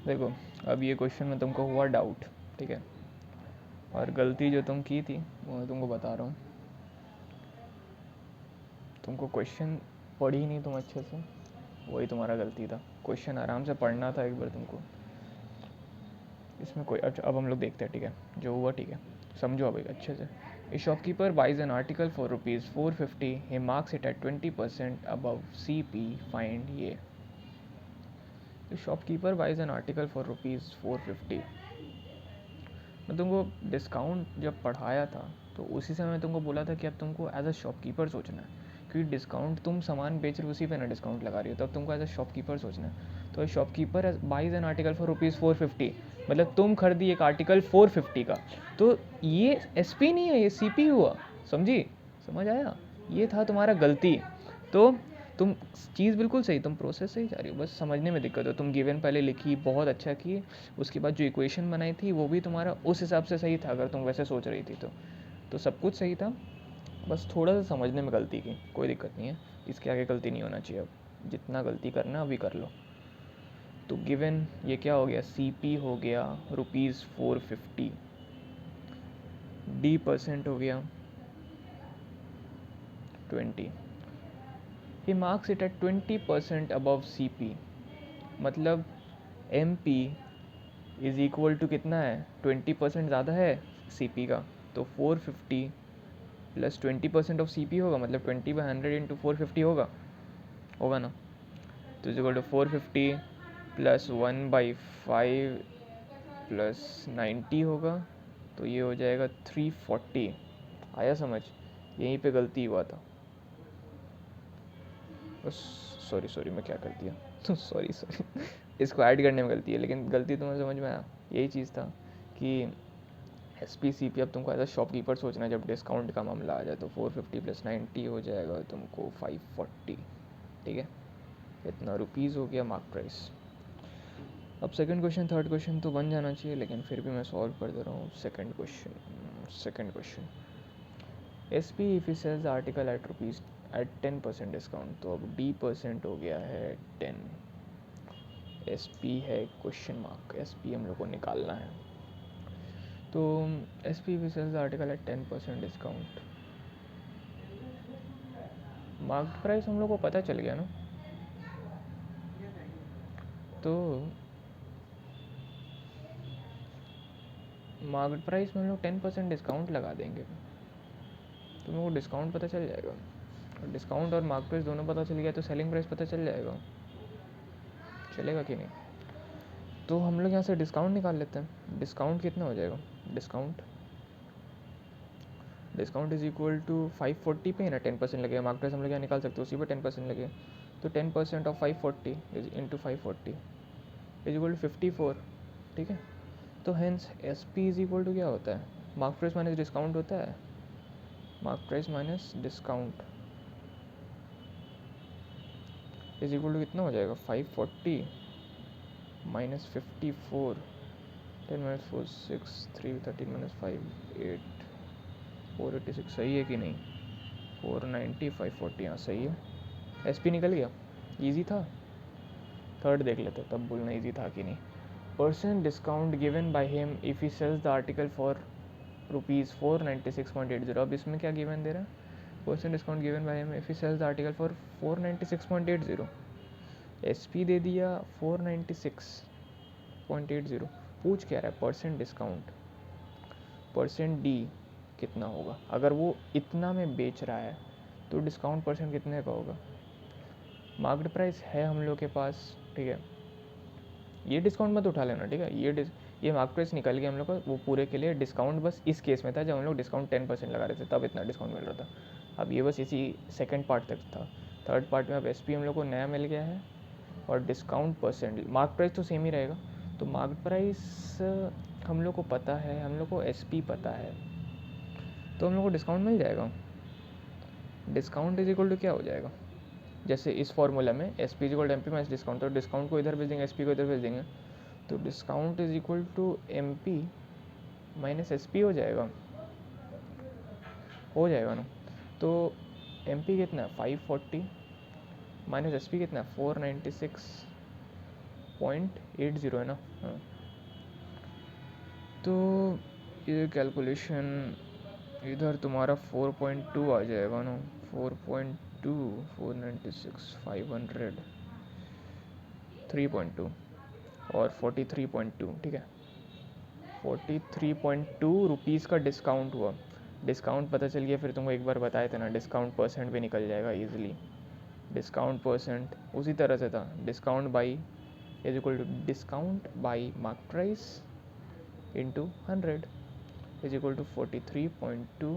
देखो, अब ये क्वेश्चन में तुमको हुआ डाउट, ठीक है, और गलती जो तुम की थी वो मैं तुमको बता रहा हूँ। तुमको क्वेश्चन पढ़ी नहीं तुम अच्छे से, वही तुम्हारा गलती था। क्वेश्चन आराम से पढ़ना था एक बार तुमको। इसमें कोई अच्छा, अब हम लोग देखते हैं, ठीक है, जो हुआ ठीक है, समझो अब एक अच्छे से। A shopkeeper buys an article for ₹450, he marks it at 20% above CP, find ये। A shopkeeper buys an article for ₹450। मैं तुमको डिस्काउंट जब पढ़ाया था तो उसी समय मैं तुमको बोला था कि अब तुमको एज अ शॉपकीपर सोचना है, क्योंकि डिस्काउंट तुम सामान बेच रहे हो उसी पे ना डिस्काउंट लगा रही हो, तब तुमको एज अ शॉपकीपर सोचना है। तो shopkeeper buys an article for ₹450, मतलब तुम खरीदी एक आर्टिकल 450 का, तो ये SP नहीं है, ये CP हुआ। समझी? समझ आया? ये था तुम्हारा गलती। तो तुम चीज़ बिल्कुल सही, तुम प्रोसेस सही जा रही हो, बस समझने में दिक्कत हो। तुम गिवन पहले लिखी, बहुत अच्छा की, उसके बाद जो इक्वेशन बनाई थी वो भी तुम्हारा उस हिसाब से सही था, अगर तुम वैसे सोच रही थी तो सब कुछ सही था, बस थोड़ा सा समझने में गलती की। कोई दिक्कत नहीं है, इसके आगे गलती नहीं होना चाहिए। अब जितना गलती करना अभी कर लो। तो गिवन ये क्या हो गया, CP हो गया ₹450, D% हो गया 20, he marks it at 20% above CP, मतलब MP इज इक्वल टू कितना है, 20% ज़्यादा है CP का, तो 450 प्लस 20% ऑफ CP होगा, मतलब 20/100 इंटू 450 होगा ना। तो is equal to 450 plus 1/5 plus 90 होगा, तो ये हो जाएगा 340। आया समझ? यहीं पे गलती हुआ था। सॉरी मैं क्या कर दिया तो सॉरी इसको ऐड करने में गलती है, लेकिन गलती तुम्हें समझ में आया। यही चीज़ था कि SP CP अब तुमको एज अ शॉपकीपर सोचना है जब डिस्काउंट का मामला आ जाए। तो 450 प्लस 90 हो जाएगा तुमको 540, ठीक है, इतना रुपीज़ हो गया मार्क प्राइस। अब सेकंड क्वेश्चन थर्ड क्वेश्चन तो बन जाना चाहिए, लेकिन फिर भी मैं सॉल्व कर दे रहा हूँ। Second question, SP if he sells article at rupees at 10% discount, तो अब D% हो गया है 10, SP है क्वेश्चन मार्क, SP हम लोग को निकालना है। तो SP if he sells article at 10% discount, market price हम लोग को पता चल गया ना, तो मार्केट प्राइस में हम लोग 10% डिस्काउंट लगा देंगे, तो मेरे को डिस्काउंट पता चल जाएगा। और डिस्काउंट और मार्केट प्राइस दोनों पता चल गया तो सेलिंग प्राइस पता चल जाएगा, चलेगा कि नहीं? तो हम लोग यहाँ से डिस्काउंट निकाल लेते हैं। डिस्काउंट कितना हो जाएगा, डिस्काउंट इज इक्वल टू 540 पे ना 10% लगेगा, मार्केट प्राइस हम लोग यहाँ निकाल सकते हैं, उसी पे 10% लगेगा, तो 10% of 540 is into 540 is equal to 54, ठीक है। तो hence SP is equal to क्या होता है, मार्केट प्राइस माइनस डिस्काउंट होता है, market price minus discount is equal to कितना हो जाएगा, 540 माइनस 54, 10 माइनस 4 6 3 13 माइनस 5 8 486, सही है कि नहीं? 490 540, हाँ सही है। SP निकल गया, इजी था। थर्ड देख लेते तब बोलना इजी था कि नहीं। Percent discount given by him if he sells the article for ₹496.80। अब इसमें क्या गिवन दे रहा है, percent discount given by him if he sells the article for 496.80, SP दे दिया 496.80, पूछ क्या रहा है परसेंट डिस्काउंट, परसेंट D कितना होगा, अगर वो इतना में बेच रहा है तो डिस्काउंट परसेंट कितने का होगा। मार्केट प्राइस है हम लोग के पास, ठीक है, ये डिस्काउंट मत उठा लेना, ठीक है, ये मार्केट प्राइस निकल गया हम लोग का, वो पूरे के लिए डिस्काउंट बस इस केस में था जब हम लोग डिस्काउंट 10% लगा रहे थे, तब इतना डिस्काउंट मिल रहा था। अब ये बस इसी सेकंड पार्ट तक था। थर्ड पार्ट में अब SP हम लोग को नया मिल गया है, और डिस्काउंट परसेंट, मार्केट प्राइस तो सेम ही रहेगा, तो मार्केट प्राइस हम लोग को पता है, हम लोग को SP पता है, तो हम लोग को डिस्काउंट मिल जाएगा। डिस्काउंट इज इक्वल टू क्या हो जाएगा, जैसे इस फॉर्मूला में SP is equal to MP minus discount, तो डिस्काउंट को इधर भेज देंगे, SP को इधर भेज देंगे, तो discount is equal to MP minus SP हो जाएगा ना। तो MP कितना है 540 माइनस SP कितना है 496, 0.80 है ना। हाँ, तो ये कैलकुलेशन इधर तुम्हारा 4.2 आ जाएगा ना। 4.2, 496, 500, 3.2 और 43.2, ठीक है। 43.2 रुपीज़ का डिस्काउंट हुआ। डिस्काउंट पता चल गया, फिर तुमको एक बार बताए थे ना, डिस्काउंट परसेंट भी निकल जाएगा ईजिली। डिस्काउंट परसेंट उसी तरह से था, discount by is equal to discount by mark price into 100 is equal to 43.2।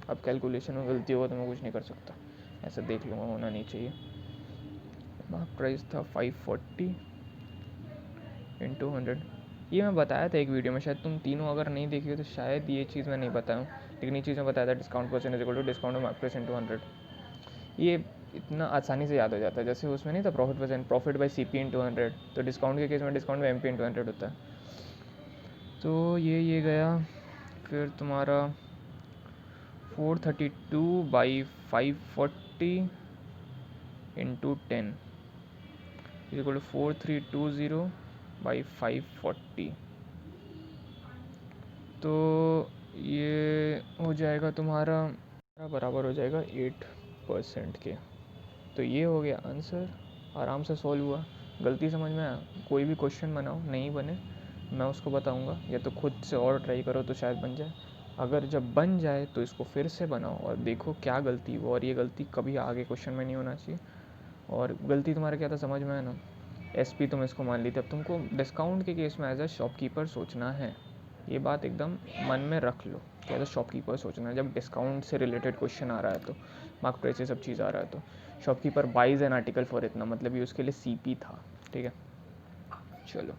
अब कैलकुलेशन में गलती होगा तो मैं कुछ नहीं कर सकता, ऐसा देख लूँगा, होना नहीं चाहिए। मार्क प्राइस था 540 इंटू 100। ये मैं बताया था एक वीडियो में, शायद तुम तीनों अगर नहीं देखी हो तो शायद ये चीज़ मैं नहीं बताऊँ, लेकिन ये चीज़ मैं बताया था, discount percent is equal to discount mark price into 100। ये इतना आसानी से याद हो जाता है, जैसे उसमें नहीं था profit percent, profit by CP into 100, तो डिस्काउंट के केस में डिस्काउंट बाई MP इंटू 100 होता है। तो ये गया फिर तुम्हारा 432 by 540 into 10 is equal to 4320 by 540। तो ये हो जाएगा तुम्हारा बराबर हो जाएगा 8% के। तो ये हो गया आंसर, आराम से सॉल्व हुआ। गलती समझ में आया? कोई भी क्वेश्चन बनाओ, नहीं बने मैं उसको बताऊंगा, या तो खुद से और ट्राई करो तो शायद बन जाए। अगर जब बन जाए तो इसको फिर से बनाओ और देखो क्या गलती हुआ, और ये गलती कभी आगे क्वेश्चन में नहीं होना चाहिए। और गलती तुम्हारा क्या था समझ में आया ना, SP तुम इसको मान ली थी। अब तुमको डिस्काउंट के केस में एज अ शॉपकीपर सोचना है, ये बात एकदम मन में रख लो कि एज अ शॉपकीपर सोचना है। जब डिस्काउंट से रिलेटेड क्वेश्चन आ रहा है, तो मार्क प्राइस सब चीज़ आ रहा है, तो shopkeeper buys an article for इतना, मतलब ये उसके लिए CP था, ठीक है। चलो।